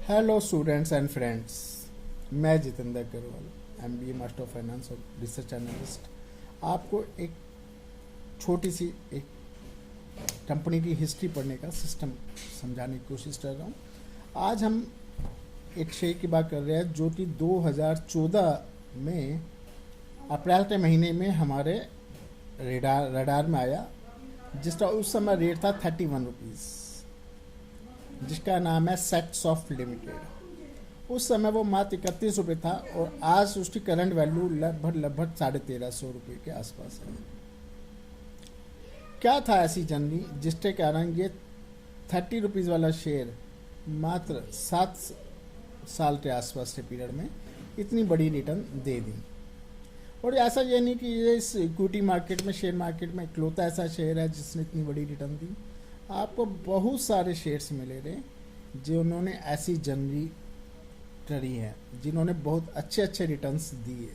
Hello students and friends, मैं Jitendra Agarwal MBA master of finance और research analyst आपको एक छोटी सी एक कंपनी की हिस्ट्री पढ़ने का सिस्टम समझाने की कोशिश कर रहा हूँ। आज हम एक शेयर की बात कर रहे हैं जो कि 2014 में अप्रैल के महीने में हमारे रडार में आया, जिसका उस समय रेट था 31 रुपीज़, जिसका नाम है सेट सॉफ्ट लिमिटेड। उस समय वो मात्र 31 रुपये था और आज उसकी करंट वैल्यू लगभग 1350 रुपये के आसपास है। क्या था ऐसी जर्नी जिसके कारण ये 30 रुपीज़ वाला शेयर मात्र 7 साल के आसपास के पीरियड में इतनी बड़ी रिटर्न दे दी। और ऐसा ये नहीं कि ये इस इक्विटी मार्केट में, शेयर मार्केट में इकलौता ऐसा शेयर है जिसने इतनी बड़ी रिटर्न दी। आपको बहुत सारे शेयर्स मिले रहे जिन्होंने ऐसी जर्नी करी है, जिन्होंने बहुत अच्छे अच्छे रिटर्न्स दिए।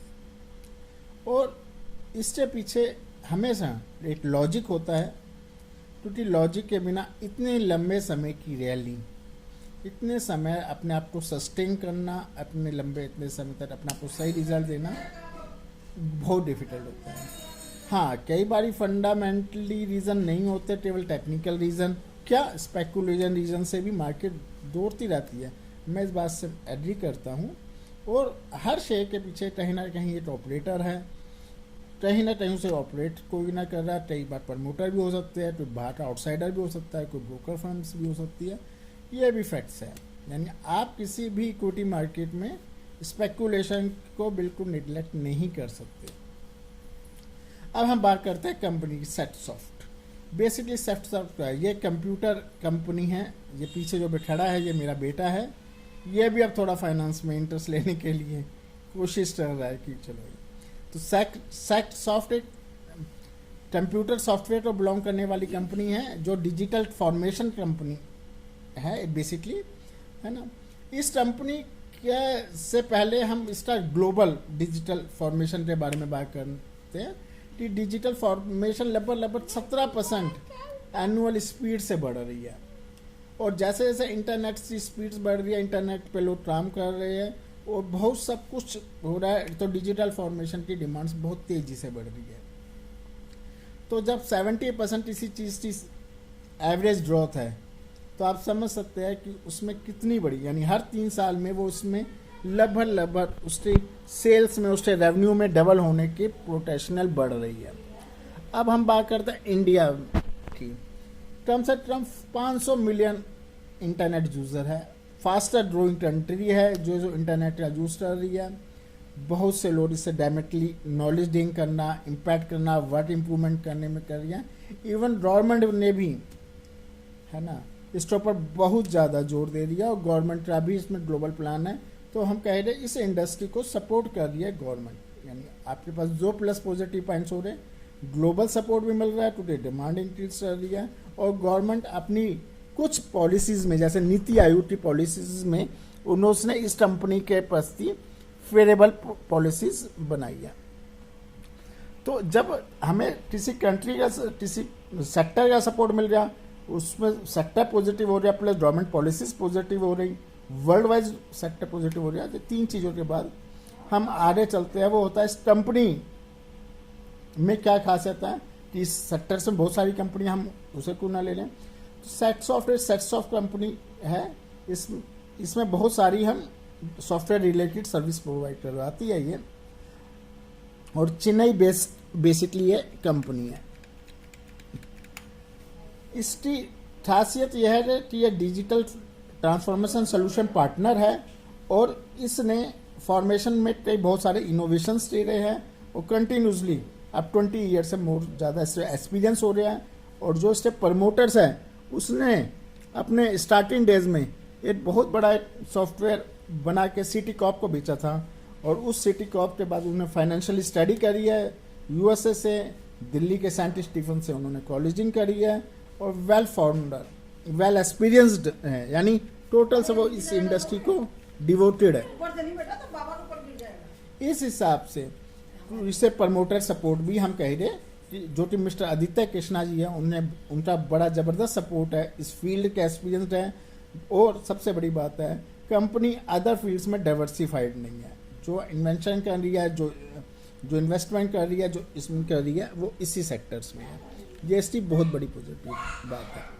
और इसके पीछे हमेशा एक लॉजिक होता है, क्योंकि लॉजिक के बिना इतने लंबे समय की रैली, इतने समय अपने आप को सस्टेन करना, अपने लंबे इतने समय तक अपने आप को सही रिजल्ट देना बहुत डिफिकल्ट होता है। हाँ, कई बार फंडामेंटली रीज़न नहीं होते, केवल टेक्निकल रीज़न, क्या स्पेकुलेशन रीज़न से भी मार्केट दौड़ती रहती है। मैं इस बात से एग्री करता हूँ। और हर शेयर के पीछे कहीं ना कहीं एक ऑपरेटर है, कहीं ना कहीं उसे ऑपरेट कोई ना कर रहा है। कई बार प्रमोटर भी हो सकते हैं, कोई बाहर का आउटसाइडर भी हो सकता है, कोई ब्रोकर फर्म्स भी हो सकती है। ये भी फैक्ट्स है। यानी आप किसी भी इक्विटी मार्केट में स्पेकुलेशन को बिल्कुल निगलेक्ट नहीं कर सकते। अब हम बात करते हैं कंपनी की set soft. Basically set soft का ये कंप्यूटर कंपनी है। ये पीछे जो खड़ा है ये मेरा बेटा है। ये भी अब थोड़ा फाइनेंस में इंटरेस्ट लेने के लिए कोशिश कर रहा है कि चलो। तो सेट सॉफ्ट एक कंप्यूटर सॉफ्टवेयर को बिलोंग करने वाली कंपनी है, जो डिजिटल फॉर्मेशन कंपनी है बेसिकली, है ना। इस कंपनी के से पहले हम इसका ग्लोबल डिजिटल फॉर्मेशन के बारे में बात करते हैं कि डिजिटल फॉर्मेशन लगभग 17% एनुअल स्पीड से बढ़ रही है। और जैसे जैसे इंटरनेट की स्पीड बढ़ रही है, इंटरनेट पे लोग काम कर रहे हैं और बहुत सब कुछ हो रहा है, तो डिजिटल फॉर्मेशन की डिमांड्स बहुत तेज़ी से बढ़ रही है। तो जब 70% किसी चीज़ की एवरेज ग्रोथ है, तो आप समझ सकते हैं कि उसमें कितनी बड़ी, यानी हर 3 साल में वो उसमें लगभग उसके सेल्स में, उसके रेवेन्यू में डबल होने की पोटेंशियल बढ़ रही है। अब हम बात करते हैं इंडिया की। कम से कम 500 मिलियन इंटरनेट यूज़र है, फास्टर ग्रोइंग कंट्री है जो इंटरनेट का यूज़ कर रही है। बहुत से लोग इससे डायरेक्टली नॉलेज गेन करना, इम्पैक्ट करना, वर्क इम्प्रूवमेंट करने में कर रही है। इवन गवर्नमेंट ने भी, है ना, इसके ऊपर बहुत ज़्यादा जोर दे दिया और गवर्नमेंट का भी इसमें ग्लोबल प्लान है। तो हम कह रहे हैं इस इंडस्ट्री को सपोर्ट कर रही है गवर्नमेंट। यानी आपके पास जो प्लस पॉजिटिव पॉइंट्स हो रहे हैं, ग्लोबल सपोर्ट भी मिल रहा है, टुडे डिमांड इंक्रीज कर रही है। और गवर्नमेंट अपनी कुछ पॉलिसीज़ में, जैसे नीति आयोग की पॉलिसीज़ में, उन्होंने इस कंपनी के प्रति फेवरेबल पॉलिसीज़ बनाई है। तो जब हमें किसी कंट्री का, किसी सेक्टर का सपोर्ट मिल रहा, उसमें सेक्टर पॉजिटिव हो रहा प्लस गवर्नमेंट पॉलिसीज पॉजिटिव हो रही, वर्ल्ड वाइज सेक्टर पॉजिटिव हो रहा है, तो 3 चीज़ों के बाद हम आगे चलते हैं। वो होता है इस कंपनी में क्या खासियत है कि इस सेक्टर से बहुत सारी कंपनी, हम उसे क्यों ना ले लें। तो सेट सॉफ्ट कंपनी है। इसमें बहुत सारी हम सॉफ्टवेयर रिलेटेड सर्विस प्रोवाइड करवाती है ये, और चेन्नई बेस्ड बेसिकली ये कंपनी है। इसकी खासियत यह है कि यह डिजिटल ट्रांसफॉर्मेशन सोल्यूशन पार्टनर है और इसने फॉर्मेशन में कई बहुत सारे इनोवेशंस दे रहे हैं और कंटिन्यूसली अब 20 ईयर से मोर ज़्यादा इससे एक्सपीरियंस हो रहा है। और जो इसके प्रमोटर्स हैं, उसने अपने स्टार्टिंग डेज में एक बहुत बड़ा सॉफ्टवेयर बना के सिटी कॉप को बेचा था, और उस सिटी कॉप के बाद उन्होंने फाइनेंशियल स्टडी करी है यूएसए से, दिल्ली के सेंट स्टीफन से उन्होंने कॉलेजिंग करी है और वेल फाउंडर, वेल एक्सपीरियंस्ड है। यानी टोटल से वो इस इंडस्ट्री को डिवोटेड है। इस हिसाब से इसे प्रमोटर सपोर्ट भी हम कह रहे जो कि मिस्टर आदित्य कृष्णा जी हैं, उन्हें उनका बड़ा ज़बरदस्त सपोर्ट है, इस फील्ड के एक्सपीरियंस है, और सबसे बड़ी बात है, कंपनी अदर फील्ड्स में डाइवर्सिफाइड नहीं है। जो इन्वेंशन कर रही है, जो इन्वेस्टमेंट कर रही है, जो इसमें कर रही है, वो इसी सेक्टर्स में है। ये इसकी बहुत बड़ी पॉजिटिव बात है।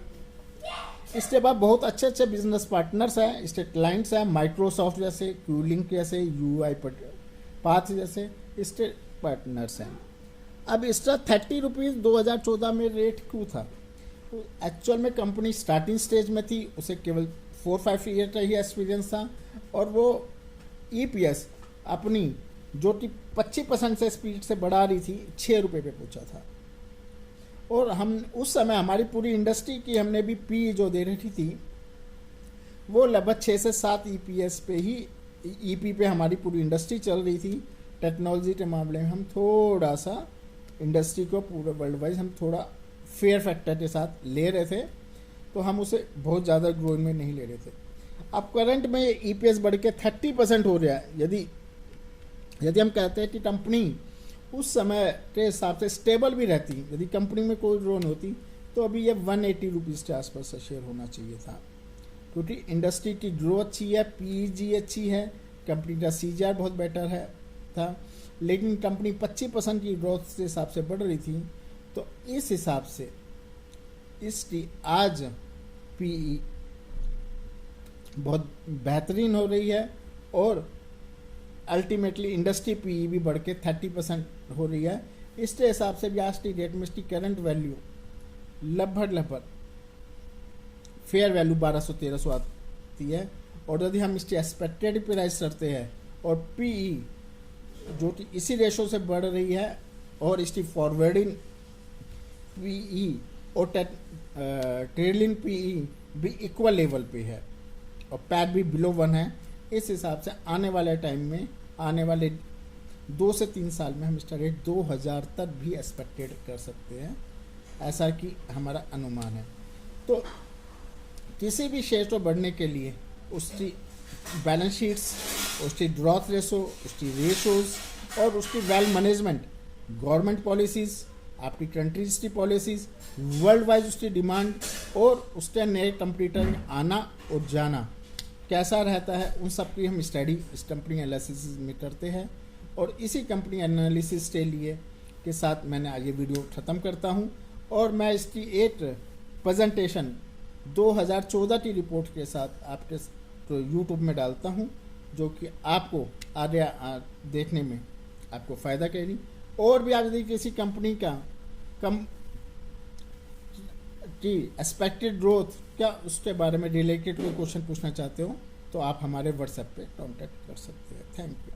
इसके बाद बहुत अच्छे अच्छे बिजनेस पार्टनर्स हैं, इसके क्लाइंट्स हैं, माइक्रोसॉफ्ट जैसे, क्यूलिंग जैसे, यूआई पाथ जैसे इसके पार्टनर्स हैं। अब इसका 30 रुपीज़ 2014 में रेट क्यों था? एक्चुअल में कंपनी स्टार्टिंग स्टेज में थी, उसे केवल 4-5 ईयर का ही एक्सपीरियंस था, और वो ईपीएस अपनी जो कि 25% से स्पीड से बढ़ा रही थी, 6 रुपये पे पहुंचा था। और हम उस समय हमारी पूरी इंडस्ट्री की हमने भी पी जो दे रही थी, वो लगभग 6 से 7 ईपीएस पे ही, ईपी पे हमारी पूरी इंडस्ट्री चल रही थी। टेक्नोलॉजी के मामले में हम थोड़ा सा इंडस्ट्री को पूरे वर्ल्ड वाइज हम थोड़ा फेयर फैक्टर के साथ ले रहे थे, तो हम उसे बहुत ज़्यादा ग्रोइंग में नहीं ले रहे थे। अब करंट में ये ईपीएस बढ़ के 30% हो रहा है। यदि हम कहते हैं कि कंपनी उस समय के हिसाब से स्टेबल भी रहती, यदि कंपनी में कोई ग्रोन होती, तो अभी ये 180 रुपीज़ के आसपास का शेयर होना चाहिए था, क्योंकि इंडस्ट्री की ग्रो अच्छी है, पीईजी अच्छी है, कंपनी का सीजीआर बहुत बेटर है था। लेकिन कंपनी 25% की ग्रोथ के हिसाब से बढ़ रही थी, तो इस हिसाब से इसकी आज पीई बहुत बेहतरीन हो रही है, और अल्टीमेटली इंडस्ट्री पीई भी बढ़ के 30% हो रही है। इसके हिसाब से भी आज की डेट में इसकी करंट वैल्यू लगभग फेयर वैल्यू 1200-1300 आती है। और यदि हम इसकी एक्सपेक्टेड प्राइस करते हैं, और पीई जो कि इसी रेशो से बढ़ रही है, और इसकी फॉरवर्डिंग पीई और ट्रेलिंग पीई भी इक्वल लेवल पे है, और पैट भी बिलो 1 है। इस हिसाब से आने वाले टाइम में, आने वाले 2 से 3 साल में हम इसका रेट 2000 तक भी एक्सपेक्टेड कर सकते हैं, ऐसा कि हमारा अनुमान है। तो किसी भी शेयर को बढ़ने के लिए उसकी बैलेंस शीट्स, उसकी ग्रोथ रेशो, उसकी रेशोज, और उसकी वेल्थ मैनेजमेंट, गवर्नमेंट पॉलिसीज़, आपकी कंट्रीज की पॉलिसीज़, वर्ल्ड वाइज उसकी डिमांड, और उसके नए कंपटीटर आना और जाना कैसा रहता है, उन सब की हम स्टडी इस कंपनी एनालिसिस में करते हैं। और इसी कंपनी एनालिसिस के लिए के साथ मैंने आज ये वीडियो ख़त्म करता हूँ, और मैं इसकी एक प्रेजेंटेशन 2014 की रिपोर्ट के साथ आपके तो यूट्यूब में डालता हूँ, जो कि आपको आगे देखने में आपको फ़ायदा करेगी। और भी आप यदि किसी कंपनी का की एक्सपेक्टेड ग्रोथ क्या उसके बारे में रिलेटेड कोई क्वेश्चन पूछना चाहते हो, तो आप हमारे व्हाट्सएप पे कांटेक्ट कर सकते हैं। Thank you.